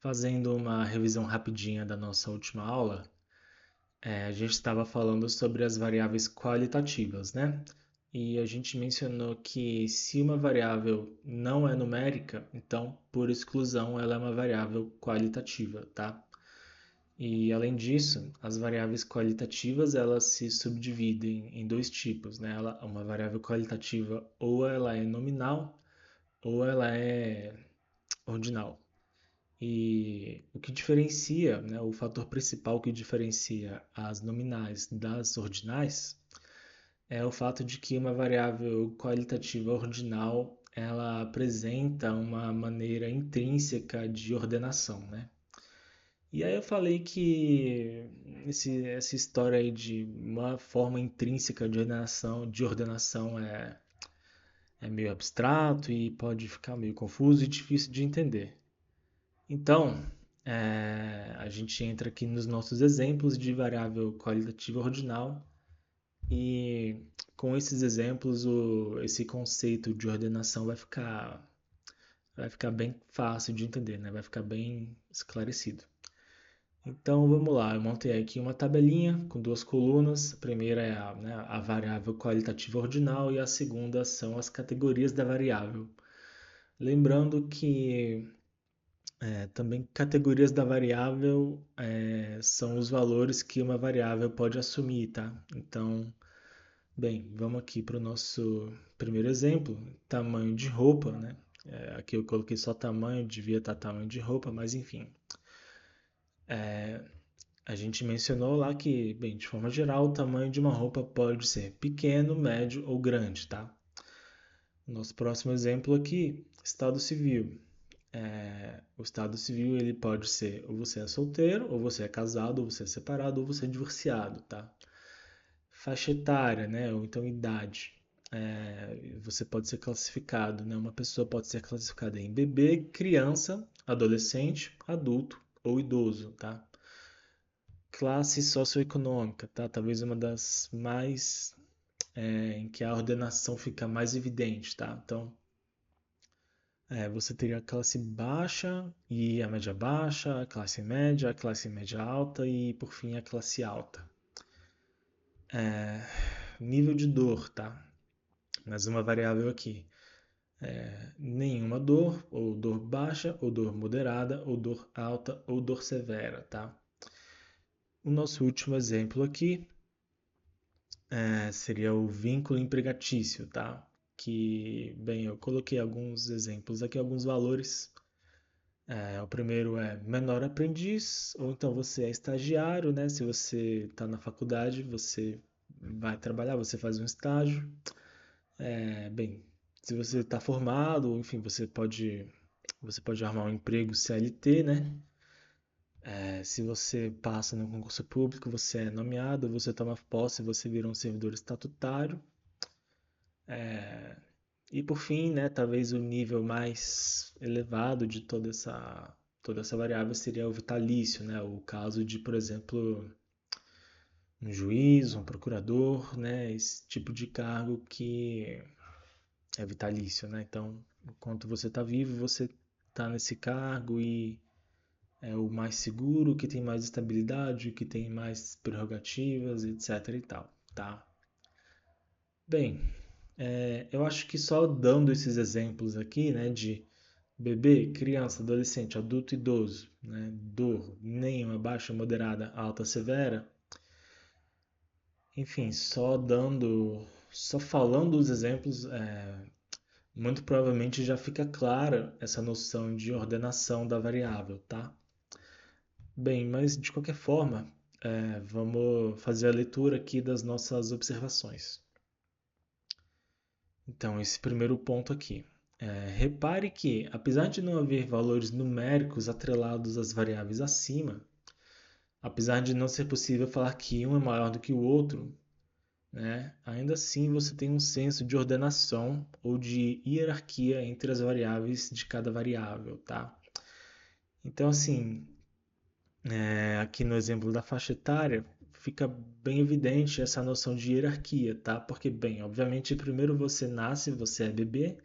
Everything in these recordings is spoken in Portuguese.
Fazendo uma revisão rapidinha da nossa última aula, a gente estava falando sobre as variáveis qualitativas, né? E a gente mencionou que se uma variável não é numérica, então, por exclusão, ela é uma variável qualitativa, tá? E além disso, as variáveis qualitativas elas se subdividem em dois tipos, né? Uma variável qualitativa ou ela é nominal ou ela é ordinal. E o que diferencia, né, o fator principal que diferencia as nominais das ordinais é o fato de que uma variável qualitativa ordinal ela apresenta uma maneira intrínseca de ordenação, né? E aí eu falei que essa história aí de uma forma intrínseca de ordenação é meio abstrato e pode ficar meio confuso e difícil de entender. Então, a gente entra aqui nos nossos exemplos de variável qualitativa ordinal e com esses exemplos esse conceito de ordenação vai ficar bem fácil de entender, né? Vai ficar bem esclarecido. Então vamos lá, eu montei aqui uma tabelinha com duas colunas. A primeira é a variável qualitativa ordinal e a segunda são as categorias da variável. Lembrando que também categorias da variável são os valores que uma variável pode assumir, tá? Então, bem, vamos aqui para o nosso primeiro exemplo, tamanho de roupa, né? Aqui eu coloquei só tamanho, devia estar tamanho de roupa, mas enfim. A gente mencionou lá que, bem, de forma geral, o tamanho de uma roupa pode ser pequeno, médio ou grande, tá? Nosso próximo exemplo aqui, estado civil. O estado civil ele pode ser ou você é solteiro, ou você é casado, ou você é separado, ou você é divorciado, tá? Faixa etária, né? Ou então idade. Você pode ser classificado, né? Uma pessoa pode ser classificada em bebê, criança, adolescente, adulto ou idoso, tá? Classe socioeconômica, tá? Talvez uma das mais em que a ordenação fica mais evidente, tá? Então, você teria a classe baixa e a média baixa, a classe média alta e, por fim, a classe alta. Nível de dor, tá? Mais uma variável aqui. Nenhuma dor, ou dor baixa, ou dor moderada, ou dor alta, ou dor severa, tá? O nosso último exemplo aqui seria o vínculo empregatício, tá? Que, bem, eu coloquei alguns exemplos aqui, alguns valores. O primeiro é menor aprendiz, ou então você é estagiário, né? Se você está na faculdade, você vai trabalhar, você faz um estágio. Bem, se você está formado, enfim, você pode arrumar um emprego CLT, né? Se você passa no concurso público, você é nomeado, você toma posse, você vira um servidor estatutário. E por fim, né, talvez o nível mais elevado de toda essa variável seria o vitalício, né? O caso de, por exemplo, um juiz, um procurador, né? Esse tipo de cargo que é vitalício, né? Então, enquanto você está vivo, você está nesse cargo e é o mais seguro, que tem mais estabilidade, que tem mais prerrogativas, etc e tal, tá? Bem, eu acho que só dando esses exemplos aqui, né, de bebê, criança, adolescente, adulto, idoso, né, dor, nenhuma, baixa, moderada, alta, severa, enfim, só falando os exemplos, muito provavelmente já fica clara essa noção de ordenação da variável, tá? Bem, mas de qualquer forma, vamos fazer a leitura aqui das nossas observações. Então, esse primeiro ponto aqui. Repare que, apesar de não haver valores numéricos atrelados às variáveis acima, apesar de não ser possível falar que um é maior do que o outro, né, ainda assim você tem um senso de ordenação ou de hierarquia entre as variáveis de cada variável, tá? Então, assim, aqui no exemplo da faixa etária, fica bem evidente essa noção de hierarquia, tá? Porque, bem, obviamente, primeiro você nasce, você é bebê,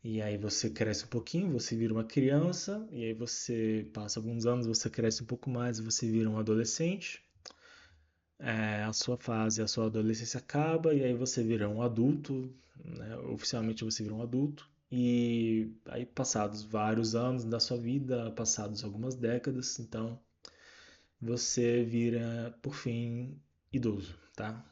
E aí você cresce um pouquinho, você vira uma criança, e aí você passa alguns anos, você cresce um pouco mais, você vira um adolescente. A sua fase, a sua adolescência acaba, e aí você vira um adulto, né? Oficialmente você vira um adulto. E aí passados vários anos da sua vida, passados algumas décadas, então você vira, por fim, idoso, tá?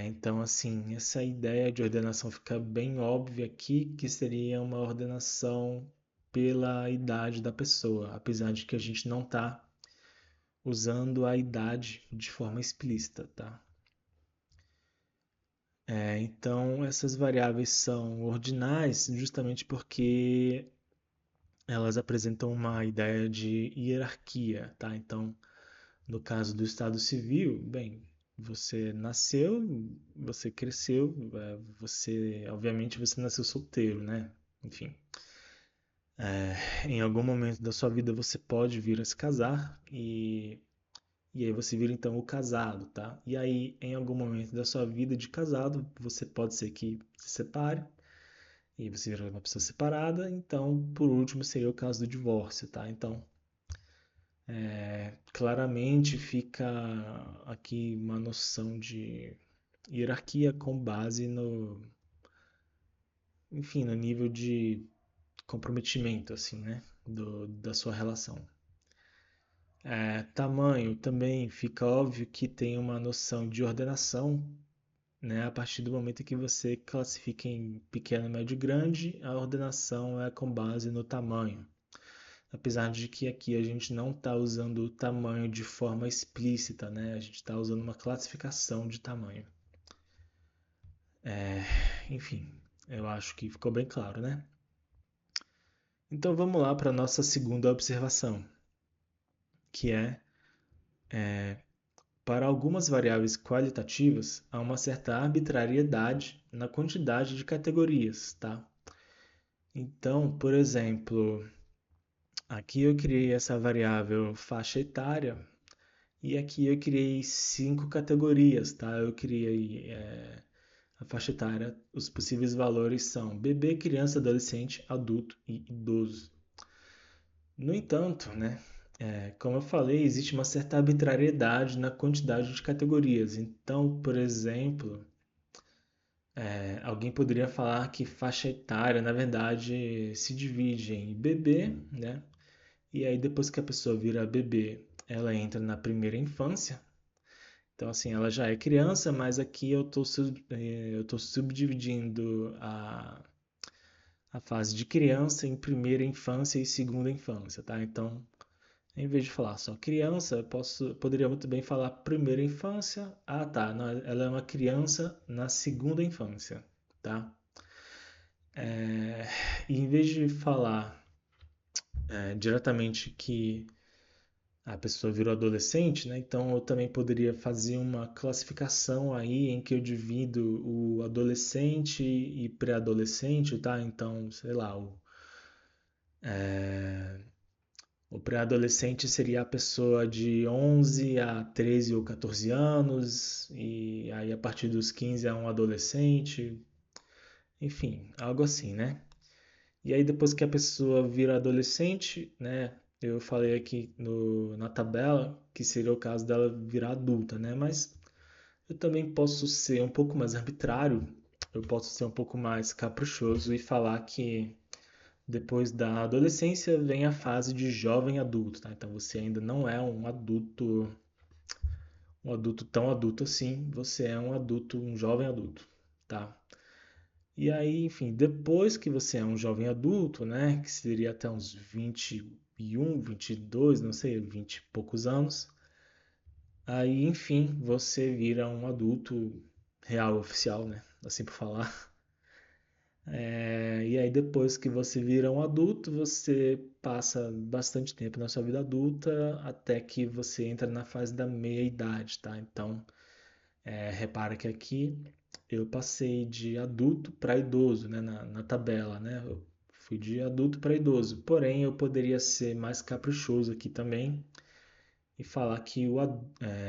Então, assim, essa ideia de ordenação fica bem óbvia aqui, que seria uma ordenação pela idade da pessoa, apesar de que a gente não está usando a idade de forma explícita, tá? Então, essas variáveis são ordinais justamente porque elas apresentam uma ideia de hierarquia, tá? Então, no caso do estado civil, bem, você nasceu, você cresceu, obviamente, você nasceu solteiro, né? Enfim, em algum momento da sua vida você pode vir a se casar e aí você vira então o casado, tá? E aí, em algum momento da sua vida de casado, você pode ser que se separe e você vira uma pessoa separada. Então, por último, seria o caso do divórcio, tá? Então, claramente fica aqui uma noção de hierarquia com base no, enfim, no nível de comprometimento, assim, né? Da sua relação. Tamanho também fica óbvio que tem uma noção de ordenação, né? A partir do momento em que você classifica em pequeno, médio e grande, a ordenação é com base no tamanho. Apesar de que aqui a gente não está usando o tamanho de forma explícita, né? A gente está usando uma classificação de tamanho. Enfim, eu acho que ficou bem claro, né? Então vamos lá para a nossa segunda observação, que para algumas variáveis qualitativas, há uma certa arbitrariedade na quantidade de categorias, tá? Então, por exemplo, aqui eu criei essa variável faixa etária e aqui eu criei 5 categorias, tá? Eu criei a faixa etária, os possíveis valores são bebê, criança, adolescente, adulto e idoso. No entanto, né, como eu falei, existe uma certa arbitrariedade na quantidade de categorias. Então, por exemplo, alguém poderia falar que faixa etária, na verdade, se divide em bebê, né? E aí depois que a pessoa vira bebê, ela entra na primeira infância. Então, assim, ela já é criança, mas aqui eu tô subdividindo a fase de criança em primeira infância e segunda infância, tá? Então, em vez de falar só criança, poderia muito bem falar primeira infância. Ah, tá, não, ela é uma criança na segunda infância, tá? E em vez de falar diretamente que a pessoa virou adolescente, né? Então eu também poderia fazer uma classificação aí em que eu divido o adolescente e pré-adolescente, tá? Então, sei lá, o pré-adolescente seria a pessoa de 11 a 13 ou 14 anos, e aí a partir dos 15 é um adolescente, enfim, algo assim, né? E aí depois que a pessoa vira adolescente, né? Eu falei aqui na tabela que seria o caso dela virar adulta, né? Mas eu também posso ser um pouco mais arbitrário, eu posso ser um pouco mais caprichoso e falar que depois da adolescência vem a fase de jovem adulto, tá? Então você ainda não é um adulto tão adulto assim, você é um adulto, um jovem adulto, tá? E aí, enfim, depois que você é um jovem adulto, né, que seria até uns 21, 22, não sei, 20 e poucos anos, aí, enfim, você vira um adulto real, oficial, né, assim por falar. E aí, depois que você vira um adulto, você passa bastante tempo na sua vida adulta até que você entra na fase da meia-idade, tá? Então, repara que aqui eu passei de adulto para idoso, né, na tabela, né? Eu fui de adulto para idoso. Porém, eu poderia ser mais caprichoso aqui também e falar que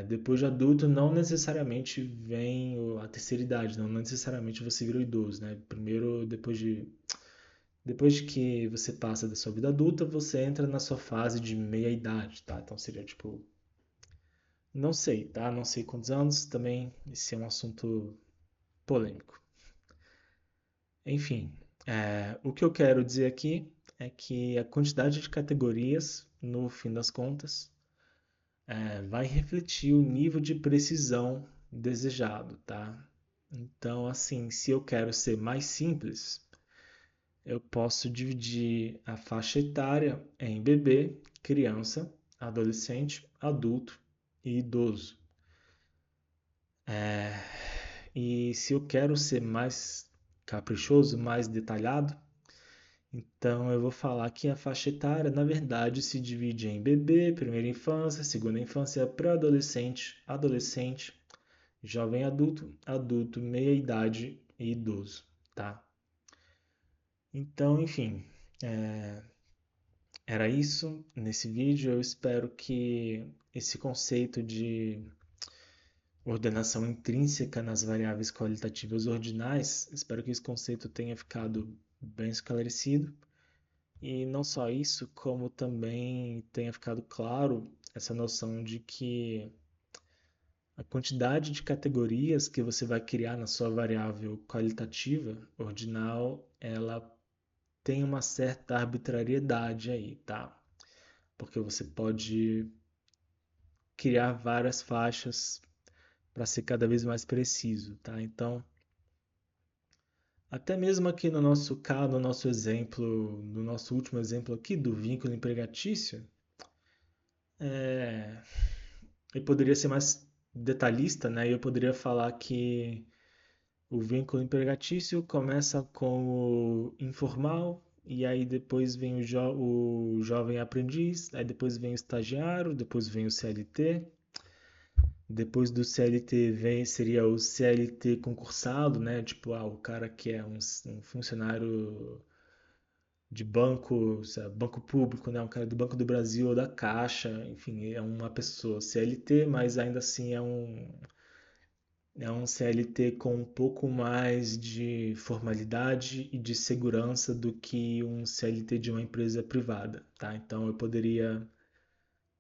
depois de adulto não necessariamente vem a terceira idade, não necessariamente você vira idoso, né? Primeiro, depois de que você passa da sua vida adulta, você entra na sua fase de meia idade, tá? Então seria tipo, não sei, tá? Não sei quantos anos, também esse é um assunto polêmico. Enfim, o que eu quero dizer aqui é que a quantidade de categorias, no fim das contas, vai refletir o nível de precisão desejado, tá? Então, assim, se eu quero ser mais simples, eu posso dividir a faixa etária em bebê, criança, adolescente, adulto e idoso. E se eu quero ser mais caprichoso, mais detalhado, então eu vou falar que a faixa etária, na verdade, se divide em bebê, primeira infância, segunda infância, pré-adolescente, adolescente, jovem adulto, adulto, meia idade e idoso, tá? Então, enfim, era isso nesse vídeo. Eu espero que esse conceito de ordenação intrínseca nas variáveis qualitativas ordinais, espero que esse conceito tenha ficado bem esclarecido. E não só isso, como também tenha ficado claro essa noção de que a quantidade de categorias que você vai criar na sua variável qualitativa ordinal, ela tem uma certa arbitrariedade aí, tá? Porque você pode criar várias faixas para ser cada vez mais preciso, tá? Então, até mesmo aqui no nosso caso, no nosso exemplo, no nosso último exemplo aqui do vínculo empregatício, é, eu poderia ser mais detalhista, né? Eu poderia falar que o vínculo empregatício começa com o informal, e aí depois vem o jovem aprendiz, aí depois vem o estagiário, depois vem o CLT, depois do CLT seria o CLT concursado, né? Tipo, o cara que é um funcionário de banco, banco público, né? Um cara do Banco do Brasil ou da Caixa, enfim, é uma pessoa CLT, mas ainda assim é um CLT com um pouco mais de formalidade e de segurança do que um CLT de uma empresa privada, tá? Então eu poderia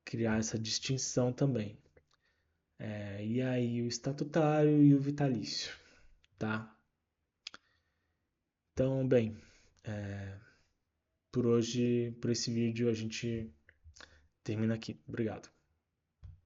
criar essa distinção também. E aí o estatutário e o vitalício, tá? Então, bem, por hoje, por esse vídeo, a gente termina aqui. Obrigado.